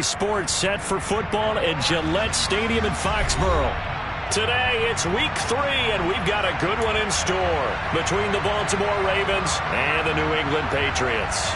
Sports set for football at Gillette Stadium in Foxborough. Today, it's week 3, and we've got a good one in store between the Baltimore Ravens and the New England Patriots.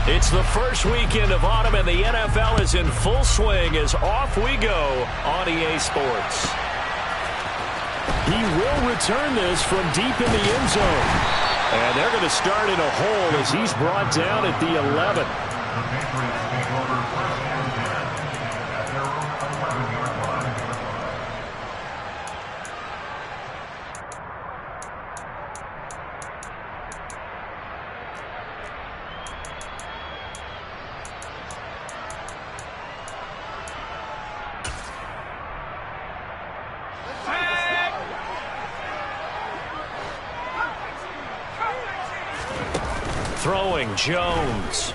It's the first weekend of autumn, and the NFL is in full swing as off we go on EA Sports. He will return this from deep in the end zone. And they're going to start in a hole as he's brought down at the 11. Throwing Jones.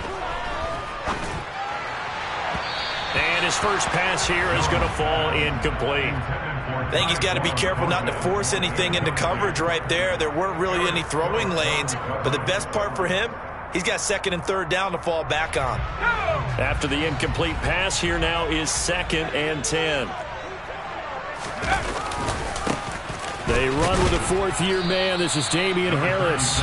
And his first pass here is going to fall incomplete. I think he's got to be careful not to force anything into coverage right there. There weren't really any throwing lanes, but the best part for him, he's got second and third down to fall back on. After the incomplete pass, here now is 2nd and 10. They run with a fourth-year man. This is Damian Harris.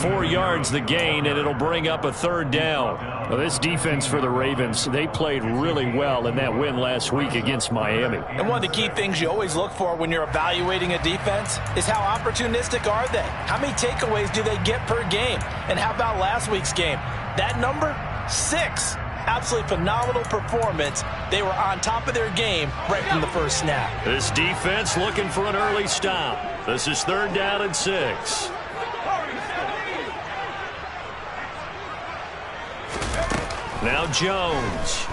4 yards the gain, and it'll bring up a 3rd down. Well, this defense for the Ravens, they played really well in that win last week against Miami. And one of the key things you always look for when you're evaluating a defense is how opportunistic are they? How many takeaways do they get per game? And how about last week's game? That number? 6. Absolutely phenomenal performance. They were on top of their game right from the first snap. This defense looking for an early stop. This is 3rd down and 6. Now Jones.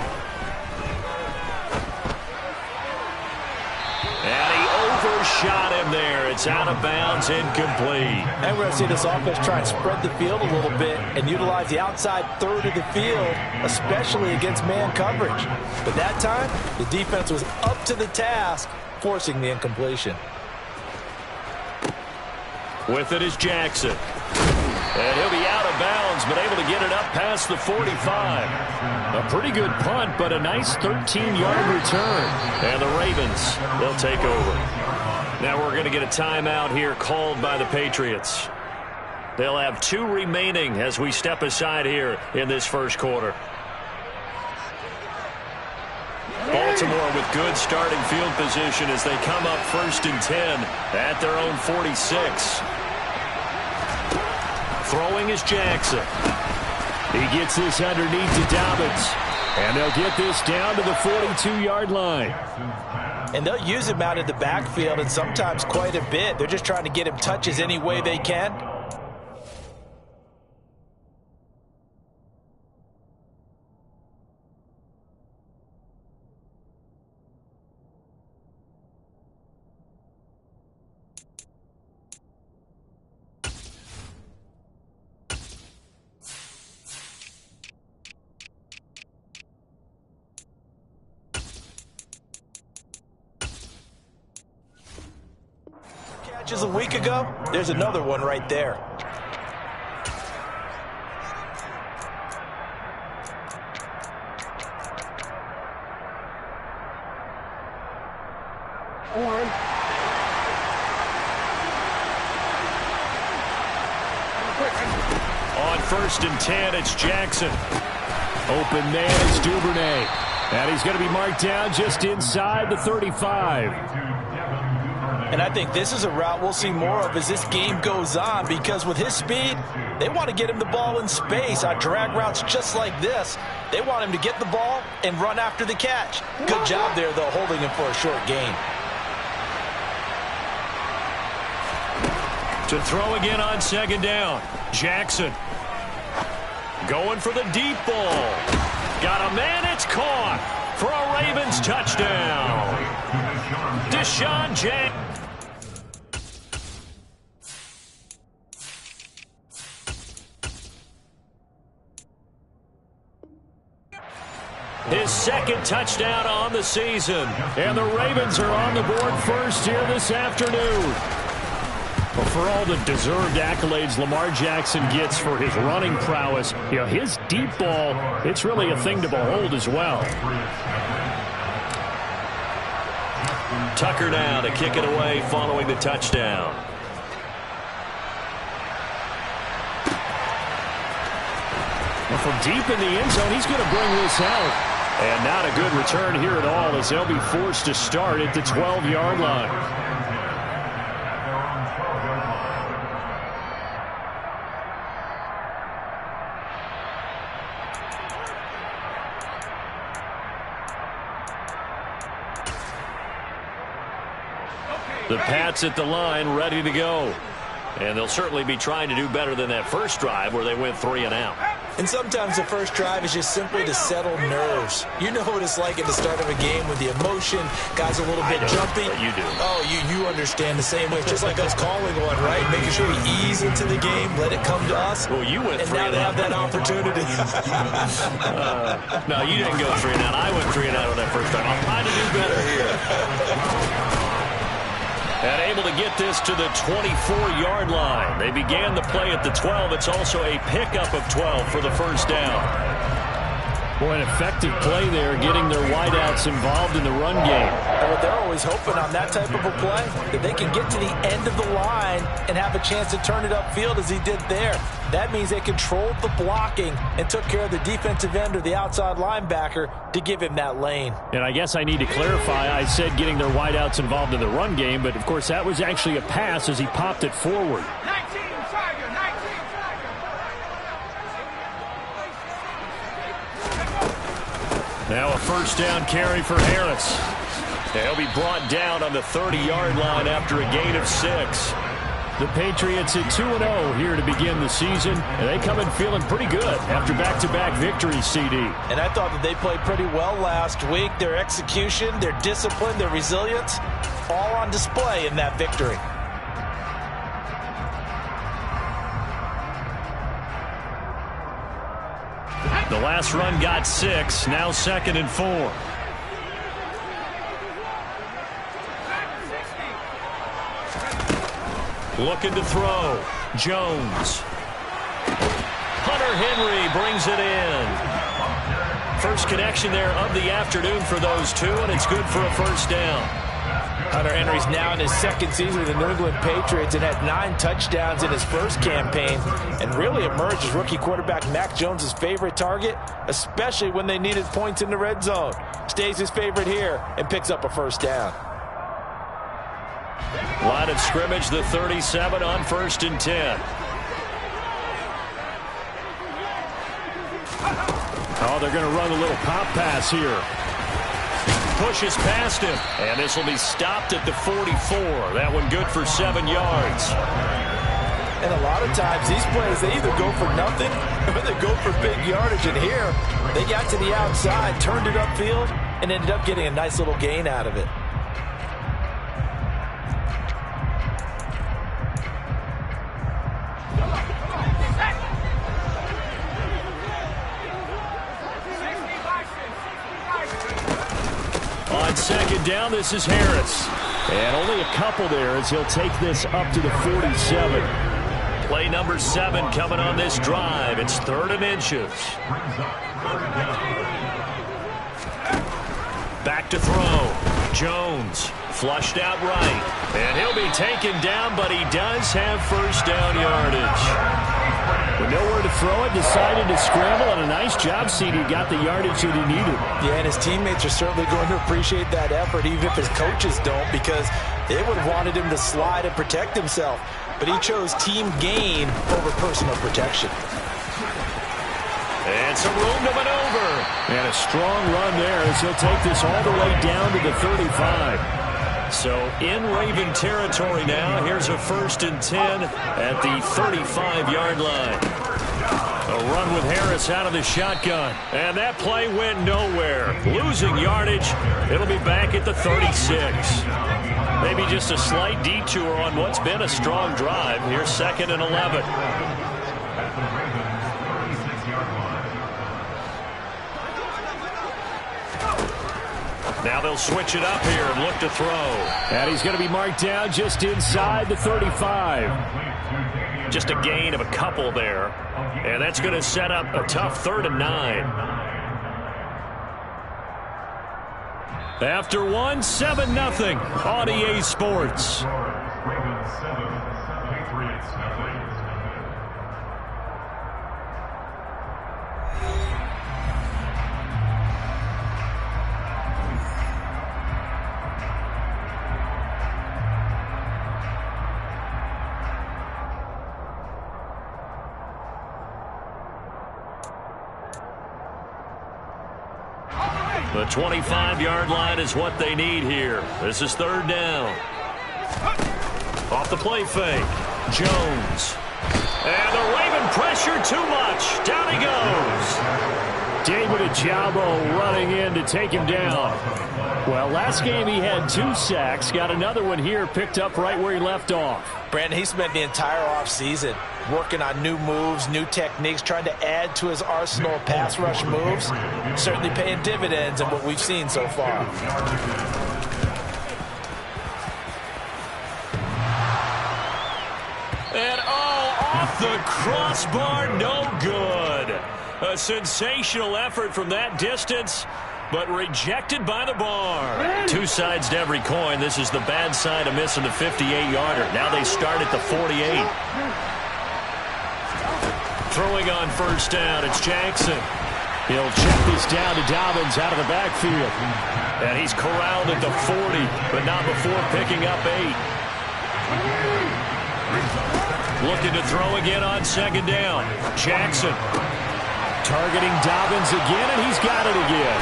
And he overshot him there. It's out of bounds, incomplete. And we're going to see this offense try and spread the field a little bit and utilize the outside third of the field, especially against man coverage. But that time, the defense was up to the task, forcing the incompletion. With it is Jackson. And he'll be out of bounds, but able to get it up past the 45. A pretty good punt, but a nice 13-yard return. And the Ravens, they'll take over. Now we're going to get a timeout here called by the Patriots. They'll have 2 remaining as we step aside here in this first quarter. Baltimore with good starting field position as they come up 1st and 10 at their own 46. Throwing is Jackson. He gets this underneath to Dobbins. And they'll get this down to the 42-yard line. And they'll use him out in the backfield, and sometimes quite a bit. They're just trying to get him touches any way they can. A week ago, there's another one right there. On 1st and 10, it's Jackson. Open man is Duvernay. And he's going to be marked down just inside the 35. And I think this is a route we'll see more of as this game goes on, because with his speed, they want to get him the ball in space on drag routes just like this. They want him to get the ball and run after the catch. Good job there, though, holding him for a short gain. To throw again on 2nd down. Jackson going for the deep ball. Got a man, it's caught. For Raiders touchdown. Deshaun Jackson. His second touchdown on the season. And the Ravens are on the board first here this afternoon. Well, for all the deserved accolades Lamar Jackson gets for his running prowess, his deep ball, it's really a thing to behold as well. Tucker now to kick it away following the touchdown. Well, from deep in the end zone, he's going to bring this out. And not a good return here at all as they'll be forced to start at the 12-yard line. The Pats at the line, ready to go. And they'll certainly be trying to do better than that first drive where they went 3 and out. And sometimes the first drive is just simply to settle nerves. You know what it's like at the start of a game with the emotion, guys a little bit jumpy. You do. Oh, you understand the same way. It's just like us calling one, right? Making sure we ease into the game, let it come to us. Well, you went 3 and out. And now they have that opportunity. No, you didn't go 3 and out. I went 3 and out on that first drive. I'm trying to do better here. And able to get this to the 24-yard line. They began the play at the 12. It's also a pickup of 12 for the first down. Boy, an effective play there, getting their wideouts involved in the run game. Well, they're always hoping on that type of a play that they can get to the end of the line and have a chance to turn it upfield as he did there. That means they controlled the blocking and took care of the defensive end or the outside linebacker to give him that lane. And I guess I need to clarify, I said getting their wideouts involved in the run game, but of course that was actually a pass as he popped it forward. Now a first down carry for Harris. He'll be brought down on the 30-yard line after a gain of 6. The Patriots at 2-0 here to begin the season, and they come in feeling pretty good after back-to-back victories, CD. And I thought that they played pretty well last week. Their execution, their discipline, their resilience, all on display in that victory. The last run got 6, now 2nd and 4. Looking to throw. Jones. Hunter Henry brings it in. First connection there of the afternoon for those two, and it's good for a first down. Hunter Henry's now in his second season with the New England Patriots and had 9 touchdowns in his first campaign and really emerged as rookie quarterback Mac Jones' favorite target, especially when they needed points in the red zone. Stays his favorite here and picks up a first down. Line of scrimmage, the 37 on 1st and 10. Oh, they're going to run a little pop pass here. Pushes past him, and this will be stopped at the 44. That one good for 7 yards. And a lot of times these plays, they either go for nothing or they go for big yardage. And here, they got to the outside, turned it upfield, and ended up getting a nice little gain out of it. On 2nd down, this is Harris. And only a couple there as he'll take this up to the 47. Play number 7 coming on this drive. It's 3rd and inches. Back to throw. Jones flushed out right. And he'll be taken down, but he does have first down yardage. With nowhere to throw it, decided to scramble, and a nice job, CD. Got the yardage that he needed. Yeah, and his teammates are certainly going to appreciate that effort, even if his coaches don't, because they would have wanted him to slide and protect himself. But he chose team gain over personal protection. And some room to maneuver. And a strong run there as he'll take this all the way down to the 35. So in Raven territory now. Here's a 1st and 10 at the 35-yard line. A run with Harris out of the shotgun. And that play went nowhere. Losing yardage. It'll be back at the 36. Maybe just a slight detour on what's been a strong drive. Here's 2nd and 11. Now they'll switch it up here and look to throw. And he's going to be marked down just inside the 35. Just a gain of a couple there. And that's going to set up a tough 3rd and 9. After 1, 7-0 on EA Sports. The 25-yard line is what they need here. This is 3rd down. Off the play fake. Jones. And the Raven pressure too much. Down he goes. David Ojabo running in to take him down. Well, last game he had 2 sacks. Got another one here picked up right where he left off. Brandon, he spent the entire offseason working on new moves, new techniques, trying to add to his arsenal of pass rush moves. Certainly paying dividends in what we've seen so far. And off the crossbar, no good. A sensational effort from that distance, but rejected by the bar. 2 sides to every coin. This is the bad side of missing the 58-yarder. Now they start at the 48. Throwing on 1st down, it's Jackson. He'll check this down to Dobbins out of the backfield. And he's corralled at the 40, but not before picking up 8. Looking to throw again on 2nd down. Jackson targeting Dobbins again, and he's got it again.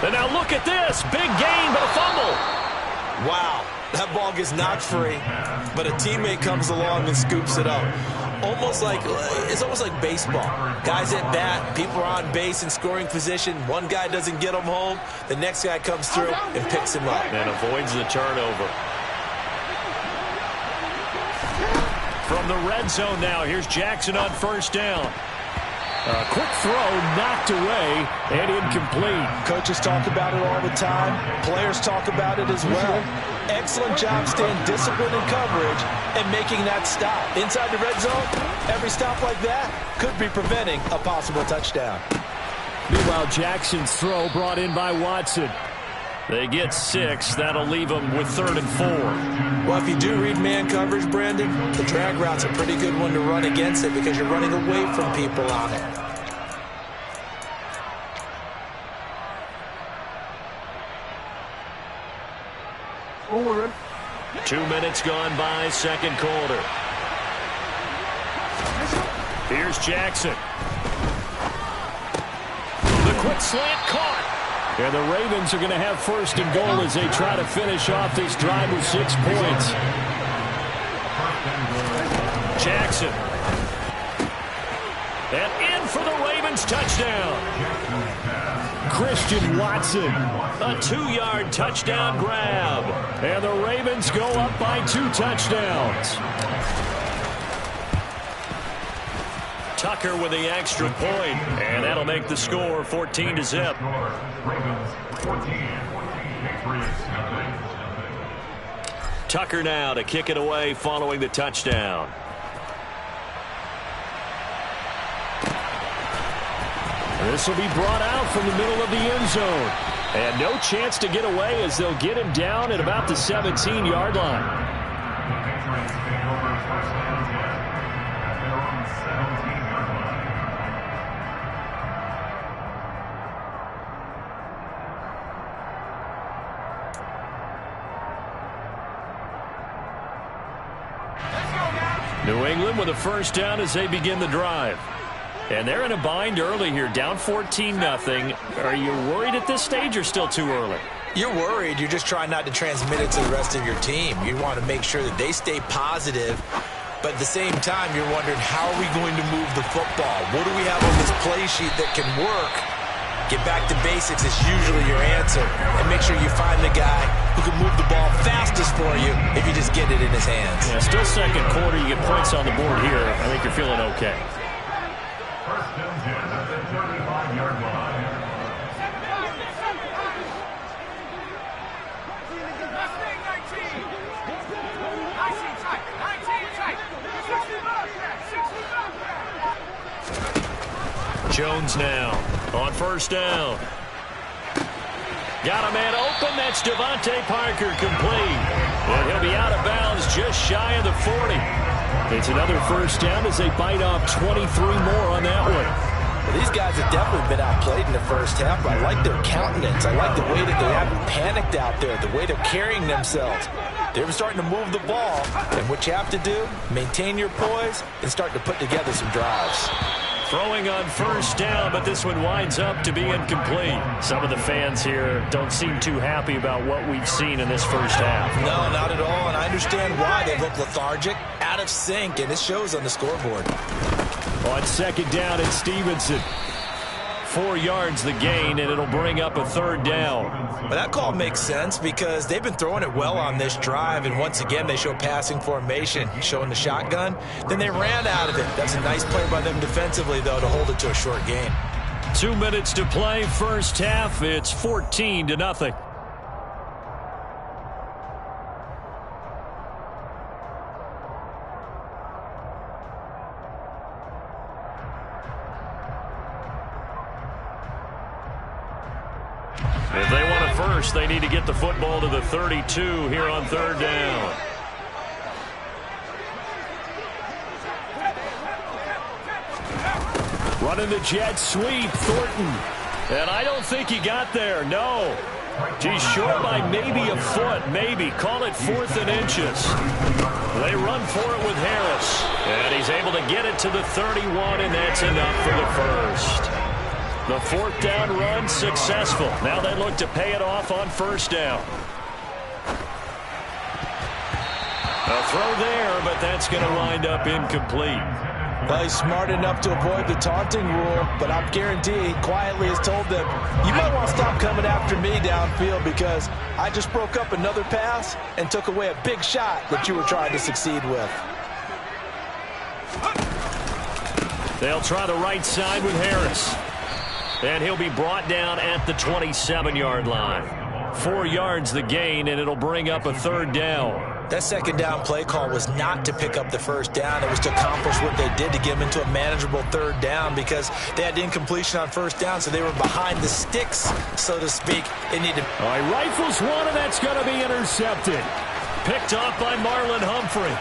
And now look at this. Big gain, but a fumble. Wow, that ball gets knocked free, but a teammate comes along and scoops it up. It's almost like baseball. Guys at bat, people are on base in scoring position. One guy doesn't get him home. The next guy comes through and picks him up. And avoids the turnover. From the red zone now, here's Jackson on 1st down. A quick throw knocked away and incomplete. Coaches talk about it all the time. Players talk about it as well. Excellent job staying disciplined in coverage and making that stop. Inside the red zone, every stop like that could be preventing a possible touchdown. Meanwhile, Jackson's throw brought in by Watson. They get 6. That'll leave them with 3rd and 4. Well, if you do read man coverage, Brandon, the drag route's a pretty good one to run against it because you're running away from people on it. Over. 2 minutes gone by, 2nd quarter. Here's Jackson. The quick slant caught. And the Ravens are going to have 1st and goal as they try to finish off this drive with 6 points. Jackson. And in for the Ravens touchdown. Christian Watson. A 2-yard touchdown grab. And the Ravens go up by 2 touchdowns. Tucker with the extra point, and that'll make the score 14-0. Tucker now to kick it away following the touchdown. This will be brought out from the middle of the end zone. And no chance to get away as they'll get him down at about the 17-yard line. New England with a 1st down as they begin the drive. And they're in a bind early here, down 14-0. Are you worried at this stage or still too early? You're worried. You're just trying not to transmit it to the rest of your team. You want to make sure that they stay positive But at the same time, you're wondering, how are we going to move the football? What do we have on this play sheet that can work? Get back to basics is usually your answer. And make sure you find the guy who can move the ball fastest for you if you just get it in his hands. Yeah, still second quarter. You get points on the board here. I think you're feeling okay. First and 10 at the 35-yard line. Jones now on first down. Got a man open. That's Devontae Parker, complete. And he'll be out of bounds just shy of the 40. It's another first down as they bite off 23 more on that one. Well, these guys have definitely been outplayed in the first half, but I like their countenance. I like the way that they haven't panicked out there, the way they're carrying themselves. They're starting to move the ball, and what you have to do, maintain your poise and start to put together some drives. Throwing on first down, but this one winds up to be incomplete. Some of the fans here don't seem too happy about what we've seen in this first half. No, not at all, and I understand why. They look lethargic, out of sync, and it shows on the scoreboard. On second down, it's Stevenson. 4 yards the gain, and it'll bring up a third down. But that call makes sense because they've been throwing it well on this drive, and once again they show passing formation, showing the shotgun. Then they ran out of it. That's a nice play by them defensively, though, to hold it to a short gain. 2 minutes to play, first half. It's 14-0. If they want it first, they need to get the football to the 32 here on third down. Running the jet sweep, Thornton. And I don't think he got there, no. He's short by maybe a foot, maybe. Call it 4th and inches. They run for it with Harris. And he's able to get it to the 31, and that's enough for the first. The fourth down run successful. Now they look to pay it off on first down. A throw there, but that's going to wind up incomplete. Well, he's smart enough to avoid the taunting rule, but I'm guaranteed he quietly has told them, you might want to stop coming after me downfield because I just broke up another pass and took away a big shot that you were trying to succeed with. They'll try the right side with Harris. And he'll be brought down at the 27-yard line. 4 yards the gain, and it'll bring up a third down. That second down play call was not to pick up the first down. It was to accomplish what they did to get them into a manageable third down because they had incompletion on first down, so they were behind the sticks, so to speak. They need to... All right, rifles one, and that's going to be intercepted. Picked off by Marlon Humphrey.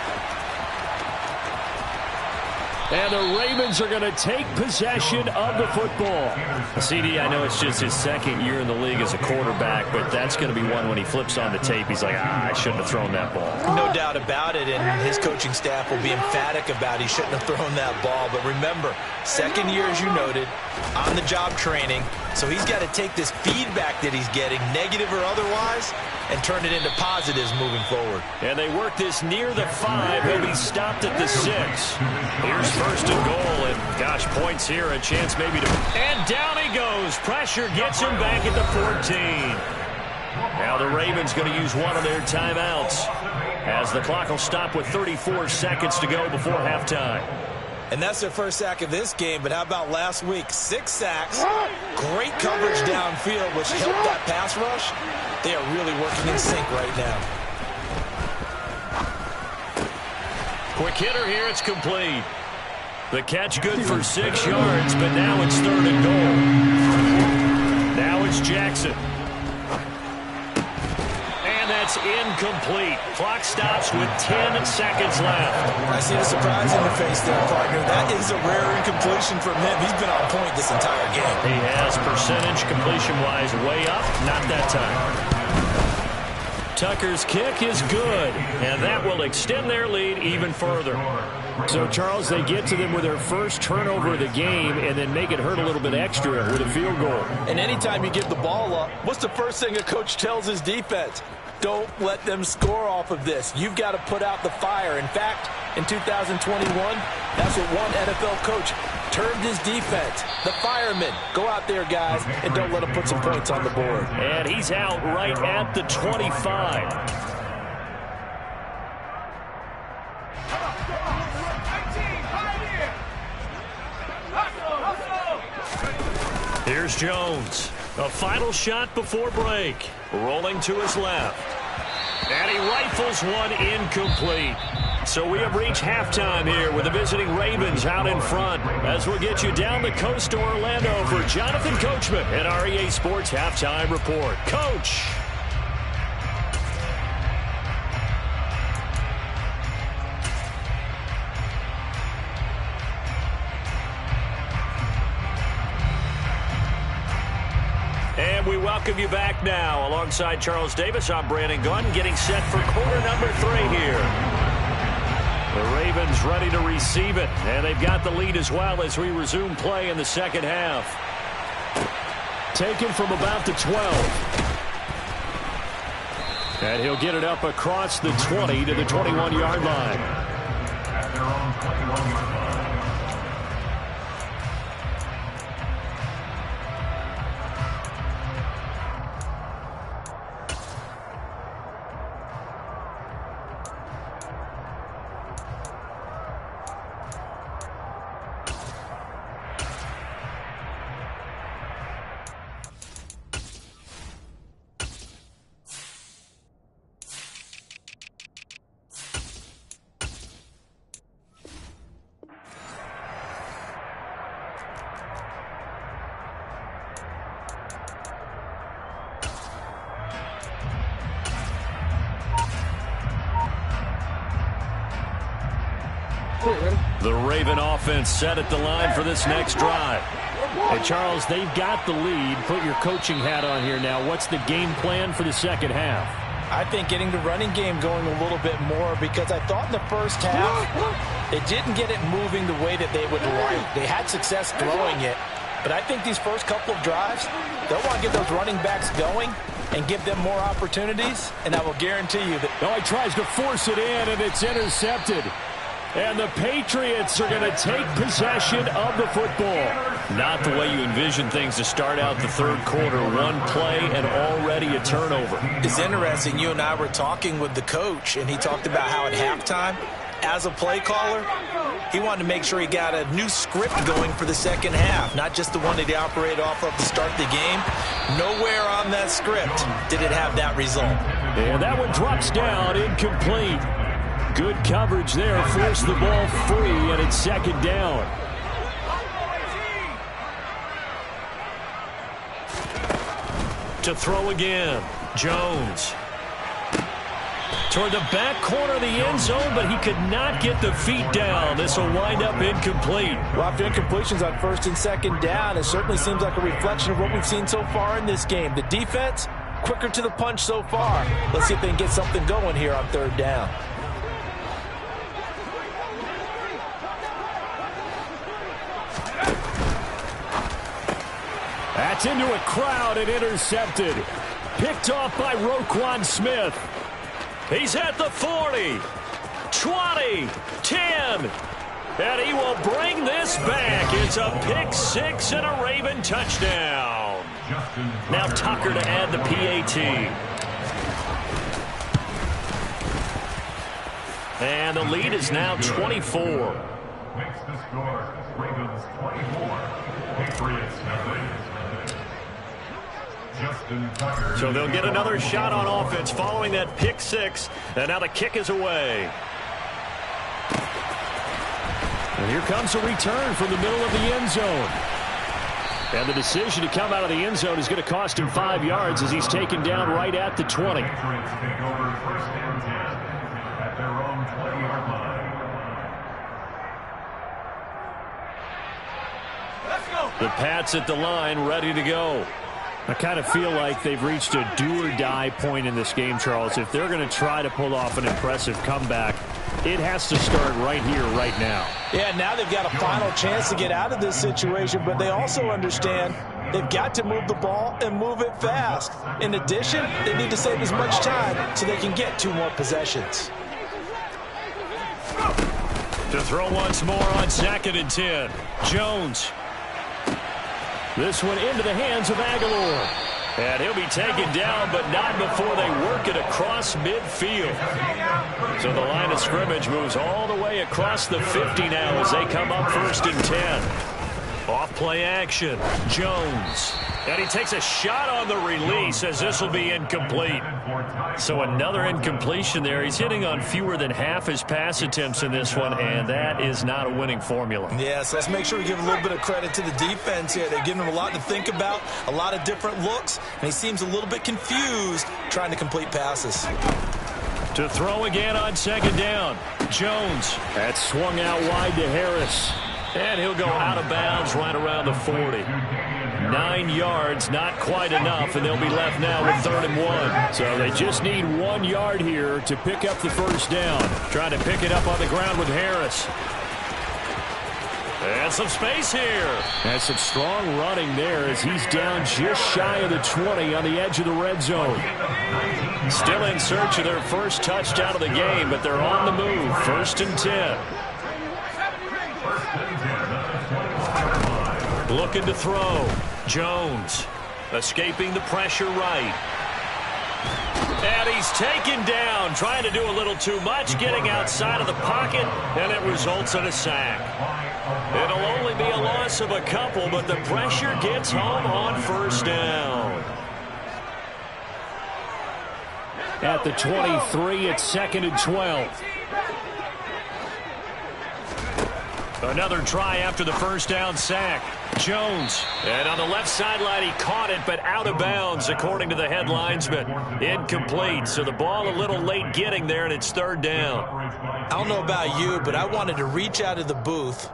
And the Ravens are going to take possession of the football. CD, I know it's just his second year in the league as a quarterback, but that's going to be one when he flips on the tape. He's like, I shouldn't have thrown that ball. No doubt about it, and his coaching staff will be emphatic about he shouldn't have thrown that ball. But remember, second year, as you noted, on-the-job training, so he's got to take this feedback that he's getting, negative or otherwise, and turn it into positives moving forward. And they work this near the 5. He'll be stopped at the 6. Here's first and goal, and gosh, points here, a chance maybe to... And down he goes. Pressure gets him back at the 14. Now the Ravens going to use one of their timeouts as the clock will stop with 34 seconds to go before halftime. And that's their first sack of this game, but how about last week? 6 sacks, great coverage downfield, which helped that pass rush. They are really working in sync right now. Quick hitter here, it's complete. The catch good for 6 yards, but now it's third and goal. Now it's Jackson. And that's incomplete. Clock stops with 10 seconds left. I see the surprise in your face there, partner. That is a rare incompletion from him. He's been on point this entire game. He has percentage completion-wise way up. Not that time. Tucker's kick is good, and that will extend their lead even further. So, Charles, they get to them with their first turnover of the game and then make it hurt a little bit extra with a field goal. And anytime you give the ball up, what's the first thing a coach tells his defense? Don't let them score off of this. You've got to put out the fire. In fact, in 2021, that's what one NFL coach termed his defense. The firemen. Go out there, guys, and don't let them put some points on the board. And he's out right at the 25. Here's Jones. A final shot before break. Rolling to his left. And he rifles one incomplete. So we have reached halftime here with the visiting Ravens out in front. As we'll get you down the coast to Orlando for Jonathan Coachman at our EA Sports Halftime Report. Coach. And we welcome you back now. Alongside Charles Davis, I'm Brandon Gunn, getting set for quarter number 3 here. The Ravens ready to receive it, and they've got the lead as well as we resume play in the second half. Taken from about the 12. And he'll get it up across the 20 to the 21-yard line. At their own 21-yard line. The Raven offense set at the line for this next drive. And Charles, they've got the lead. Put your coaching hat on here now. What's the game plan for the second half? I think getting the running game going a little bit more, because I thought in the first half they didn't get it moving the way that they would like. They had success throwing it, but I think these first couple of drives, they'll want to get those running backs going and give them more opportunities, and I will guarantee you that... Oh, he tries to force it in, and it's intercepted. And the Patriots are going to take possession of the football. Not the way you envision things to start out the third quarter. One play and already a turnover. It's interesting. You and I were talking with the coach, and he talked about how at halftime, as a play caller, he wanted to make sure he got a new script going for the second half, not just the one that he operated off of to start the game. Nowhere on that script did it have that result. And that one drops down, incomplete. Good coverage there, forced the ball free, and it's second down. To throw again, Jones. Toward the back corner of the end zone, but he could not get the feet down. This will wind up incomplete. Well, after incompletions on first and second down, it certainly seems like a reflection of what we've seen so far in this game. The defense, quicker to the punch so far. Let's see if they can get something going here on third down. That's into a crowd and intercepted. Picked off by Roquan Smith. He's at the 40, 20, 10, and he will bring this back. It's a pick six and a Raven touchdown. Now Tucker to add the PAT. And the lead is now 24. Makes the score Ravens 24, Patriots nothing. So they'll get another shot on offense following that pick six. And now the kick is away. And here comes a return from the middle of the end zone. And the decision to come out of the end zone is going to cost him 5 yards as he's taken down right at the 20. Patriots take over first and 10 at their own 20-yard line. The Pats at the line, ready to go. I kind of feel like they've reached a do-or-die point in this game, Charles. If they're going to try to pull off an impressive comeback, it has to start right here, right now. Yeah, now they've got a final chance to get out of this situation, but they also understand they've got to move the ball and move it fast. In addition, they need to save as much time so they can get 2 more possessions. To throw once more on 2nd and 10. Jones. This one into the hands of Aguilar. And he'll be taken down, but not before they work it across midfield. So the line of scrimmage moves all the way across the 50 now as they come up 1st and 10. Off play action. Jones. And he takes a shot on the release as this will be incomplete. So another incompletion there. He's hitting on fewer than half his pass attempts in this one, and that is not a winning formula. Yeah, so let's make sure we give a little bit of credit to the defense here. They're giving him a lot to think about, a lot of different looks, and he seems a little bit confused trying to complete passes. To throw again on 2nd down. Jones. That's swung out wide to Harris. And he'll go out of bounds right around the 40. 9 yards, not quite enough, and they'll be left now with 3rd and 1. So they just need 1 yard here to pick up the 1st down. Trying to pick it up on the ground with Harris. And some space here. And some strong running there as he's down just shy of the 20 on the edge of the red zone. Still in search of their first touchdown of the game, but they're on the move. 1st and 10. Looking to throw. Jones escaping the pressure right. And he's taken down, trying to do a little too much, getting outside of the pocket, and it results in a sack. It'll only be a loss of a couple, but the pressure gets home on 1st down. At the 23, it's 2nd and 12. Another try after the 1st down sack. Jones. And on the left sideline, he caught it, but out of bounds, according to the headlinesman. Incomplete, so the ball a little late getting there, and it's 3rd down. I don't know about you, but I wanted to reach out of the booth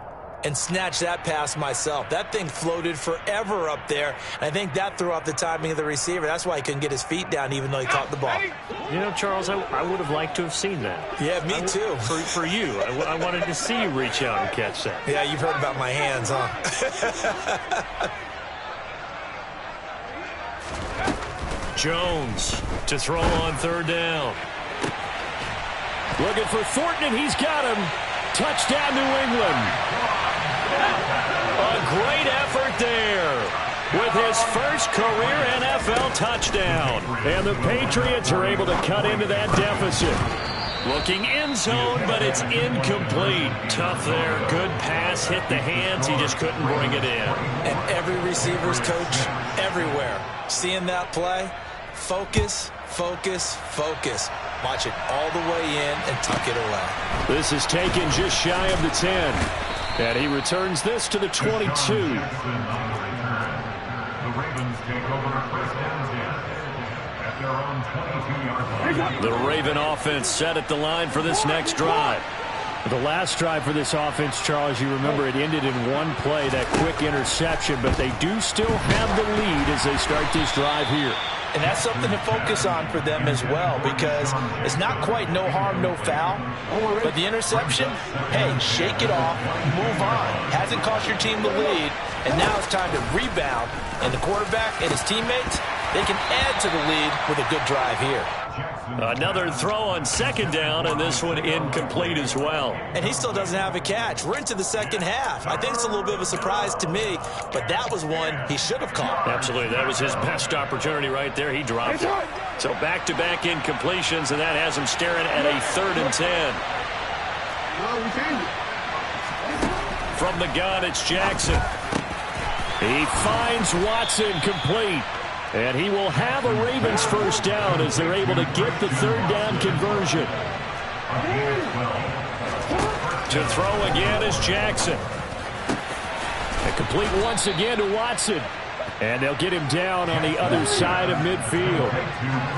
and snatch that pass myself. That thing floated forever up there, and I think that threw off the timing of the receiver. That's why he couldn't get his feet down even though he caught the ball. You know, Charles, I would have liked to have seen that. Yeah, me too. For you. I wanted to see you reach out and catch that. Yeah, you've heard about my hands, huh? Jones to throw on 3rd down. Looking for Thornton, and he's got him. Touchdown, New England. A great effort there with his first career NFL touchdown. And the Patriots are able to cut into that deficit. Looking end zone, but it's incomplete. Tough there. Good pass. Hit the hands. He just couldn't bring it in. And every receiver's coach everywhere. Seeing that play, focus, focus, focus. Watch it all the way in and tuck it away. This is taken just shy of the 10. And he returns this to the 22. The Ravens take over 1st and 10 at their own 22-yard line. The Raven offense set at the line for this next drive. The last drive for this offense, Charles, you remember it ended in one play, that quick interception, but they do still have the lead as they start this drive here. And that's something to focus on for them as well, because it's not quite no harm, no foul. But the interception, hey, shake it off, move on. Hasn't cost your team the lead, and now it's time to rebound. And the quarterback and his teammates, they can add to the lead with a good drive here. Another throw on 2nd down, and this one incomplete as well. And he still doesn't have a catch. We're into the second half. I think it's a little bit of a surprise to me, but that was one he should have caught. Absolutely. That was his best opportunity right there. He dropped it. So back-to-back incompletions, and that has him staring at a 3rd and 10. From the gun, it's Jackson. He finds Watson complete. And he will have a Ravens 1st down as they're able to get the 3rd down conversion. To throw again is Jackson. And complete once again to Watson. And they'll get him down on the other side of midfield.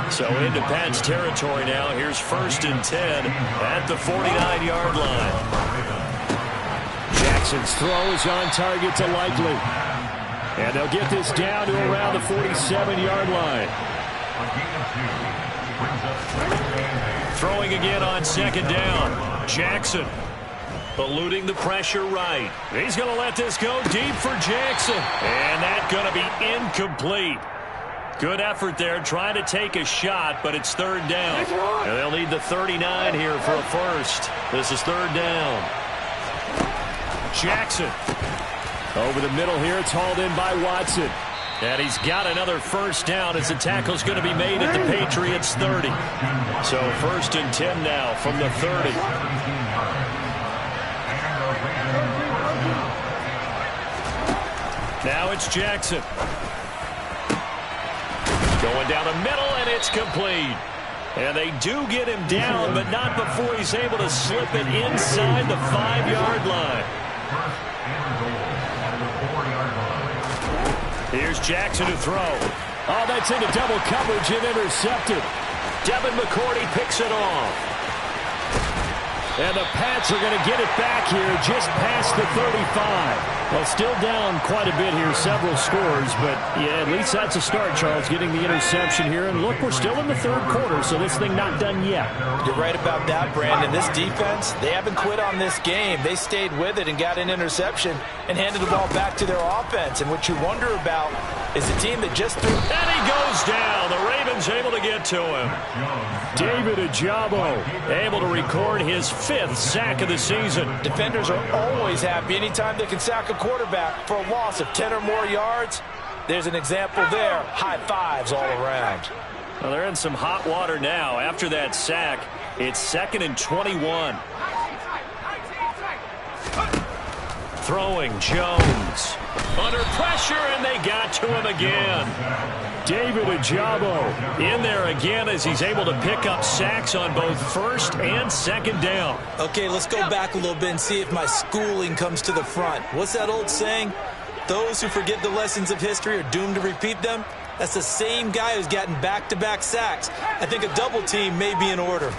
So into Pat's territory now. Here's 1st and 10 at the 49-yard line. Jackson's throw is on target to Likely. And they'll get this down to around the 47-yard line. Throwing again on second down. Jackson eluding the pressure right. He's going to let this go deep for Jackson. And that's going to be incomplete. Good effort there trying to take a shot, but it's third down. And they'll need the 39 here for a first. This is third down. Jackson over the middle here. It's hauled in by Watson. And he's got another first down as the tackle's going to be made at the Patriots 30. So first and 10 now from the 30. Now it's Jackson. Going down the middle, and it's complete. And they do get him down, but not before he's able to slip it inside the 5-yard line. Here's Jackson to throw. Oh, that's into double coverage and intercepted. Devin McCourty picks it off. And the Pats are going to get it back here just past the 35. Well, still down quite a bit here, several scores, but yeah, at least that's a start, Charles, getting the interception here. And look, we're still in the third quarter, so this thing not done yet. You're right about that, Brandon. This defense, they haven't quit on this game. They stayed with it and got an interception and handed the ball back to their offense. And what you wonder about is a team that just threw. And he goes down. The Ravens able to get to him. David Ojabo able to record his 5th sack of the season. Defenders are always happy anytime they can sack a quarterback for a loss of 10 or more yards. There's an example there. High fives all around. Well, they're in some hot water now. After that sack, it's 2nd and 21. Throwing Jones. Under pressure, and they got to him again. David Ojabo in there again as he's able to pick up sacks on both first and second down. Okay, let's go back a little bit and see if my schooling comes to the front. What's that old saying? Those who forget the lessons of history are doomed to repeat them. That's the same guy who's gotten back-to-back sacks. I think a double team may be in order.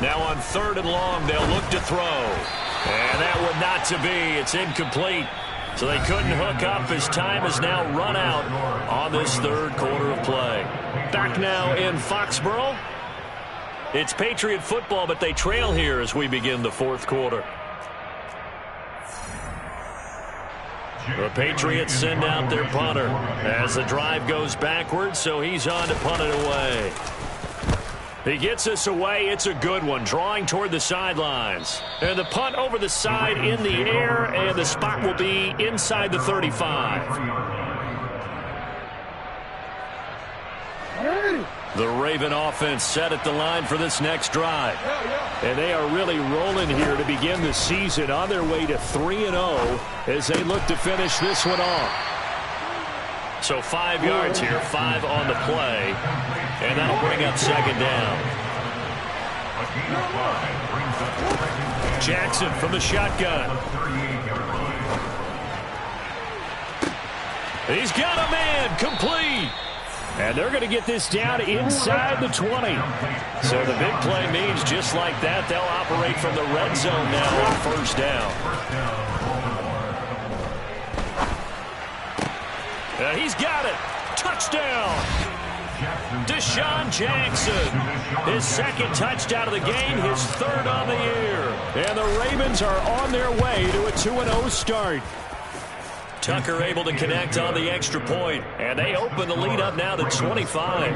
Now on 3rd and long, they'll look to throw. And that would not to be. It's incomplete. So they couldn't hook up as time is now run out on this third quarter of play. Back now in Foxborough. It's Patriot football, but they trail here as we begin the fourth quarter. The Patriots send out their punter as the drive goes backwards, so he's on to punt it away. He gets us away. It's a good one, drawing toward the sidelines. And the punt over the side in the air, and the spot will be inside the 35. The Raven offense set at the line for this next drive. And they are really rolling here to begin the season, on their way to 3-0 as they look to finish this one off. So 5 yards here, 5 on the play, and that'll bring up second down. Jackson from the shotgun. He's got a man, complete. And they're going to get this down inside the 20. So the big play means just like that, they'll operate from the red zone now on first down. He's got it. Touchdown. Deshaun Jackson. His 2nd touchdown of the game, his 3rd on the year. And the Ravens are on their way to a 2-0 start. Tucker able to connect on the extra point, and they open the lead up now to 25.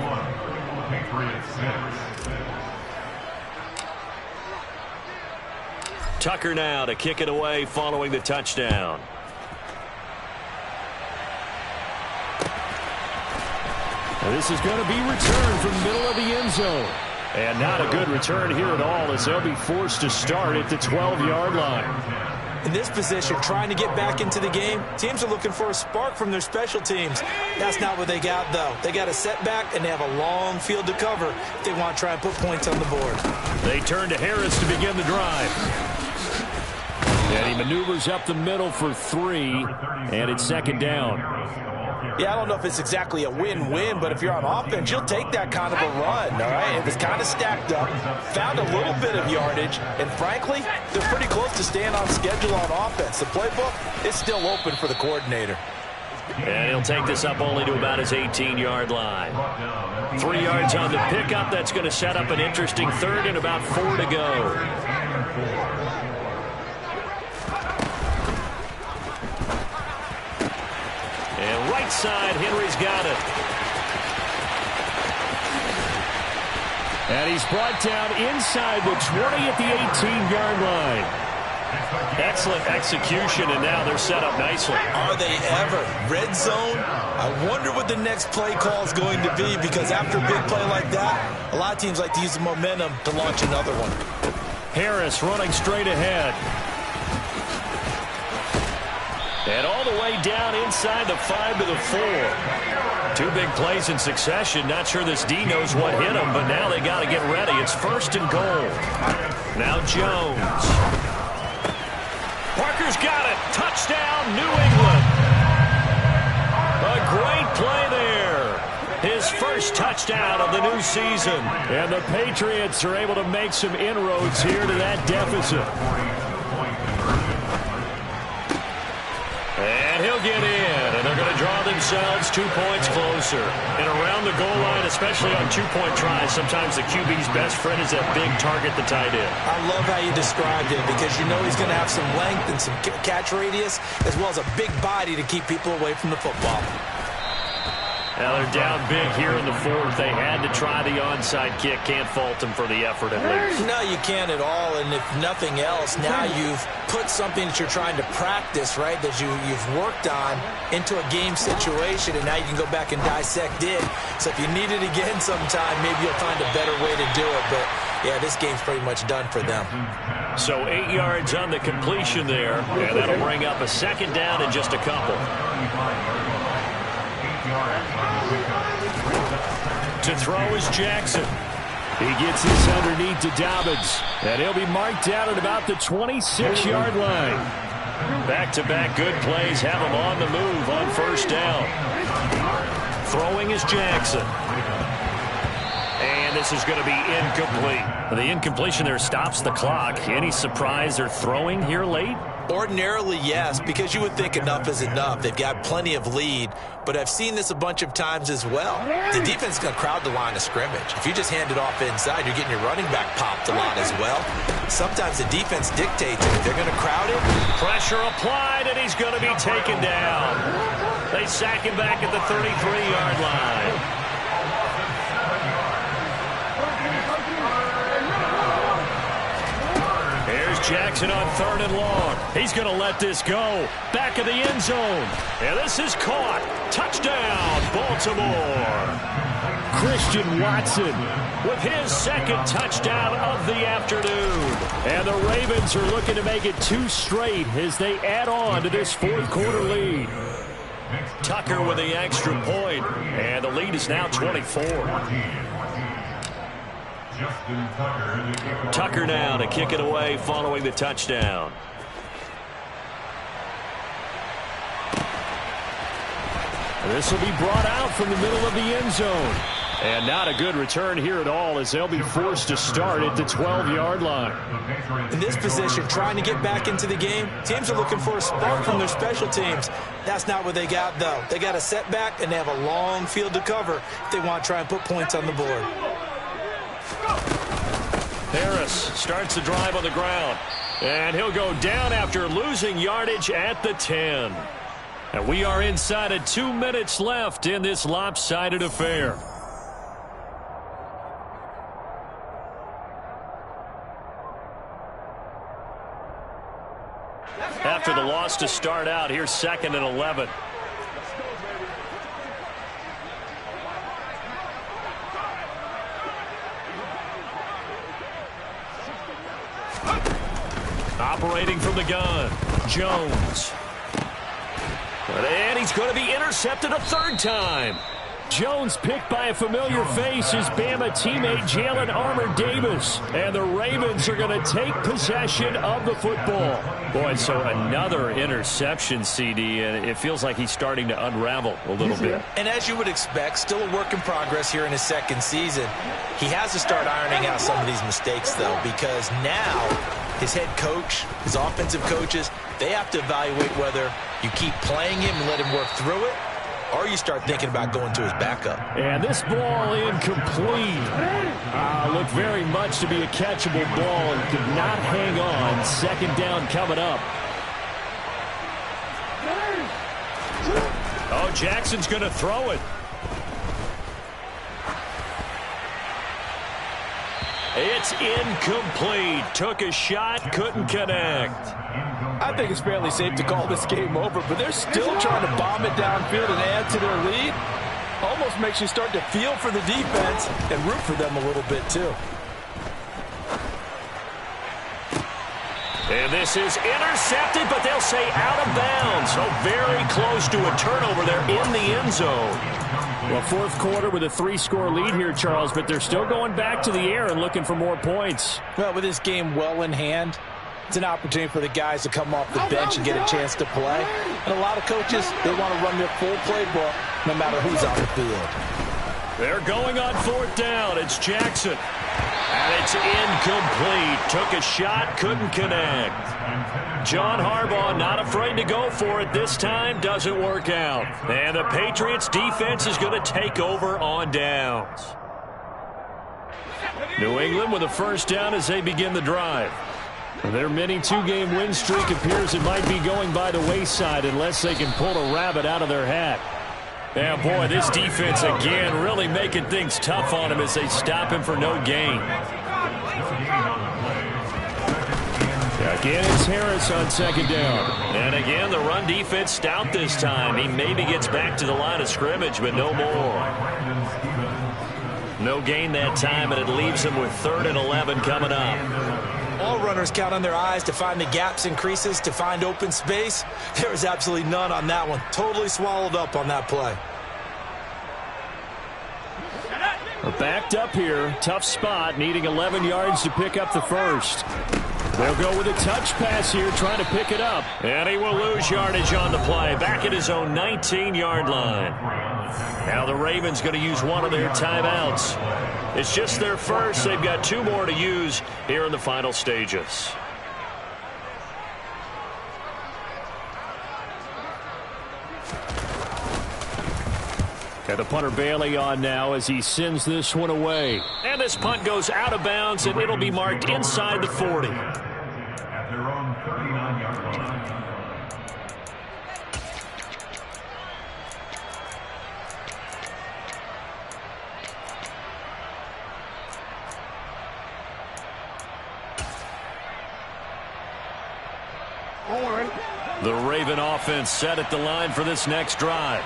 Tucker now to kick it away following the touchdown. And this is going to be returned from the middle of the end zone. And not a good return here at all as they'll be forced to start at the 12-yard line. In this position, trying to get back into the game, teams are looking for a spark from their special teams. That's not what they got, though. They got a setback, and they have a long field to cover if they want to try and put points on the board. They turn to Harris to begin the drive. And he maneuvers up the middle for 3, and it's second down. Yeah, I don't know if it's exactly a win-win, but if you're on offense, you'll take that kind of a run, all right? It was kind of stacked up, found a little bit of yardage, and frankly, they're pretty close to staying on schedule on offense. The playbook is still open for the coordinator. And he'll take this up only to about his 18-yard line. 3 yards on the pickup. That's going to set up an interesting third and about 4 to go. And right side, Henry's got it. And he's brought down inside the 20 at the 18-yard line. Excellent execution, and now they're set up nicely. Are they ever? Red zone? I wonder what the next play call is going to be, because after a big play like that, a lot of teams like to use the momentum to launch another one. Harris running straight ahead. And all the way down inside the 5 to the 4. 2 big plays in succession. Not sure this D knows what hit him, but now they got to get ready. It's 1st and goal. Now Jones. Parker's got it. Touchdown, New England. A great play there. His first touchdown of the new season. And the Patriots are able to make some inroads here to that deficit. And he'll get in, and they're going to draw themselves 2 points closer. And around the goal line, especially on 2-point tries, sometimes the QB's best friend is that big target, the tight end. I love how you described it, because you know he's going to have some length and some catch radius, as well as a big body to keep people away from the football. Now they're down big here in the 4th. They had to try the onside kick. Can't fault them for the effort at least. No, you can't at all. And if nothing else, now you've put something that you're trying to practice, right, that you've worked on into a game situation, and now you can go back and dissect it. So if you need it again sometime, maybe you'll find a better way to do it. But, yeah, this game's pretty much done for them. So 8 yards on the completion there, and that'll bring up a 2nd down in just a couple. To throw is Jackson. He gets this underneath to Dobbins, and he'll be marked down at about the 26-yard line. Back-to-back good plays have him on the move on 1st down. Throwing is Jackson. And this is going to be incomplete. The incompletion there stops the clock. Any surprise they're throwing here late? Ordinarily, yes, because you would think enough is enough. They've got plenty of lead, but I've seen this a bunch of times as well. The defense is going to crowd the line of scrimmage. If you just hand it off inside, you're getting your running back popped a lot as well. Sometimes the defense dictates it. If they're going to crowd it. Pressure applied, and he's going to be taken down. They sack him back at the 33-yard line. Jackson on 3rd and long. He's going to let this go. Back of the end zone. And this is caught. Touchdown, Baltimore. Christian Watson with his 2nd touchdown of the afternoon. And the Ravens are looking to make it 2 straight as they add on to this 4th quarter lead. Tucker with the extra point. And the lead is now 24. Tucker now to kick it away following the touchdown. This will be brought out from the middle of the end zone. And not a good return here at all, as they'll be forced to start at the 12-yard line. In this position, trying to get back into the game, teams are looking for a spark from their special teams. That's not what they got, though. They got a setback, and they have a long field to cover if they want to try and put points on the board. Harris starts the drive on the ground, and he'll go down after losing yardage at the 10. And we are inside of 2 minutes left in this lopsided affair. After the loss to start out, here's 2nd and 11. Operating from the gun, Jones. And he's going to be intercepted a 3rd time. Jones picked by a familiar face is Bama teammate Jalen Armour-Davis. And the Ravens are going to take possession of the football. Boy, so another interception, CD, and it feels like he's starting to unravel a little bit. And as you would expect, still a work in progress here in his second season. He has to start ironing out some of these mistakes, though, because now his head coach, his offensive coaches, they have to evaluate whether you keep playing him and let him work through it, or you start thinking about going to his backup. And this ball incomplete. Looked very much to be a catchable ball and could not hang on. Second down coming up. Oh, Jackson's going to throw it. It's incomplete. Took a shot, couldn't connect. I think it's fairly safe to call this game over, but they're still trying to bomb it downfield and add to their lead. Almost makes you start to feel for the defense and root for them a little bit, too. And this is intercepted, but they'll say out of bounds. So very close to a turnover there in the end zone. Well, fourth quarter with a 3-score lead here, Charles, but they're still going back to the air and looking for more points. Well, with this game well in hand, it's an opportunity for the guys to come off the bench and get a chance to play. And a lot of coaches, they want to run their full playbook no matter who's on the field. They're going on fourth down. It's Jackson. And it's incomplete. Took a shot, couldn't connect. John Harbaugh not afraid to go for it this time. Doesn't work out. And the Patriots defense is going to take over on downs. New England with a first down as they begin the drive. Their mini 2-game win streak appears it might be going by the wayside unless they can pull a rabbit out of their hat. Yeah, boy, this defense again really making things tough on him as they stop him for no gain. Again, it's Harris on second down. And again, the run defense stout this time. He maybe gets back to the line of scrimmage, but no more. No gain that time, and it leaves him with 3rd and 11 coming up. All runners count on their eyes to find the gaps and creases, to find open space. There is absolutely none on that one. Totally swallowed up on that play. We're backed up here. Tough spot, needing 11 yards to pick up the first. They'll go with a touch pass here, trying to pick it up. And he will lose yardage on the play. Back at his own 19-yard line. Now the Ravens going to use one of their timeouts. It's just their first. They've got 2 more to use here in the final stages. Got the punter Bailey on now as he sends this one away. And this punt goes out of bounds, and it'll be marked inside the 40. At their own 39-yard line. The Raven offense set at the line for this next drive.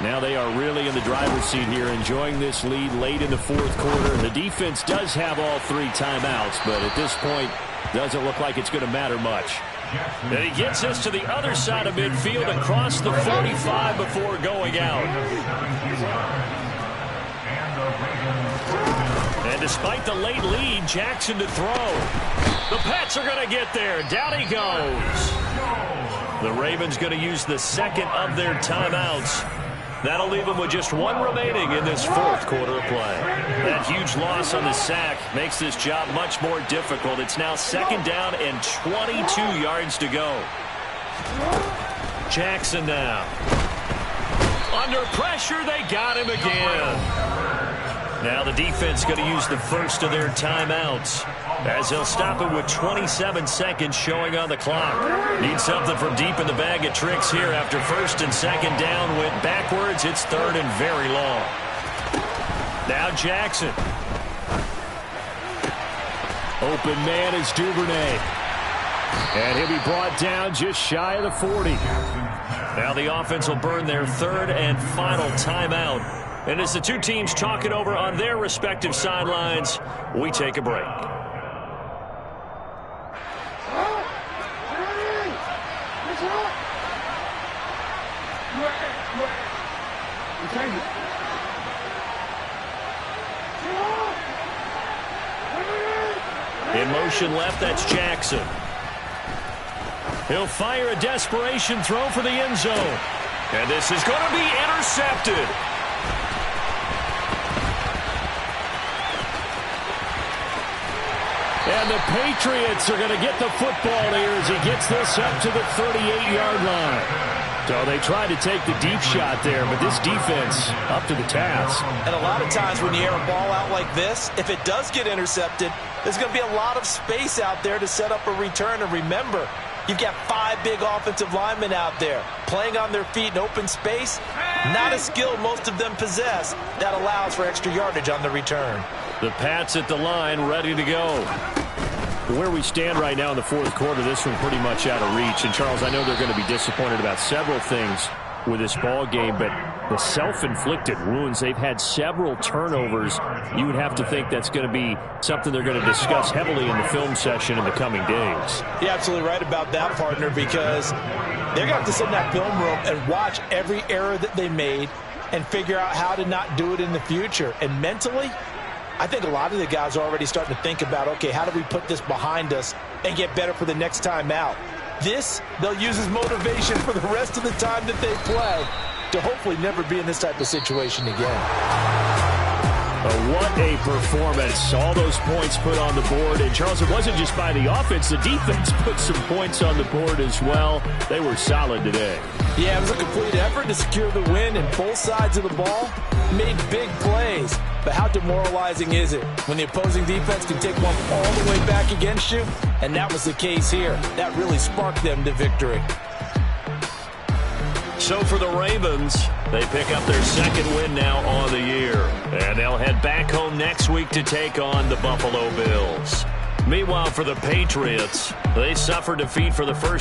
Now they are really in the driver's seat here, enjoying this lead late in the fourth quarter. The defense does have all 3 timeouts, but at this point, doesn't look like it's going to matter much. And he gets us to the other side of midfield across the 45 before going out. And despite the late lead, Jackson to throw. The Pats are going to get there. Down he goes. The Ravens going to use the second of their timeouts. That'll leave them with just 1 remaining in this fourth quarter of play. That huge loss on the sack makes this job much more difficult. It's now 2nd down and 22 yards to go. Jackson now. Under pressure, they got him again. Now the defense going to use the first of their timeouts as they'll stop it with 27 seconds showing on the clock. Need something from deep in the bag of tricks here after 1st and 2nd down. Went backwards. It's 3rd and very long. Now Jackson. Open man is Duvernay. And he'll be brought down just shy of the 40. Now the offense will burn their 3rd and final timeout. And as the 2 teams talk it over on their respective sidelines, we take a break. In motion left, that's Jackson. He'll fire a desperation throw for the end zone. And this is going to be intercepted. And the Patriots are going to get the football here as he gets this up to the 38-yard line. So they tried to take the deep shot there, but this defense up to the task. And a lot of times when you air a ball out like this, if it does get intercepted, there's going to be a lot of space out there to set up a return. And remember, you've got 5 big offensive linemen out there playing on their feet in open space. Not a skill most of them possess. That allows for extra yardage on the return. The Pats at the line, ready to go. Where we stand right now in the fourth quarter, this one pretty much out of reach. And, Charles, I know they're going to be disappointed about several things with this ball game, but the self-inflicted wounds, they've had several turnovers. You would have to think that's going to be something they're going to discuss heavily in the film session in the coming days. You're absolutely right about that, partner, because they're going to have to sit in that film room and watch every error that they made and figure out how to not do it in the future. And mentally, I think a lot of the guys are already starting to think about, okay, how do we put this behind us and get better for the next time out? This, they'll use as motivation for the rest of the time that they play to hopefully never be in this type of situation again. What a performance. All those points put on the board. And, Charles, it wasn't just by the offense. The defense put some points on the board as well. They were solid today. Yeah, it was a complete effort to secure the win, and both sides of the ball made big plays. But how demoralizing is it when the opposing defense can take one all the way back against you? And that was the case here. That really sparked them to victory. So for the Ravens, they pick up their second win now on the year. And they'll head back home next week to take on the Buffalo Bills. Meanwhile, for the Patriots, they suffered defeat for the first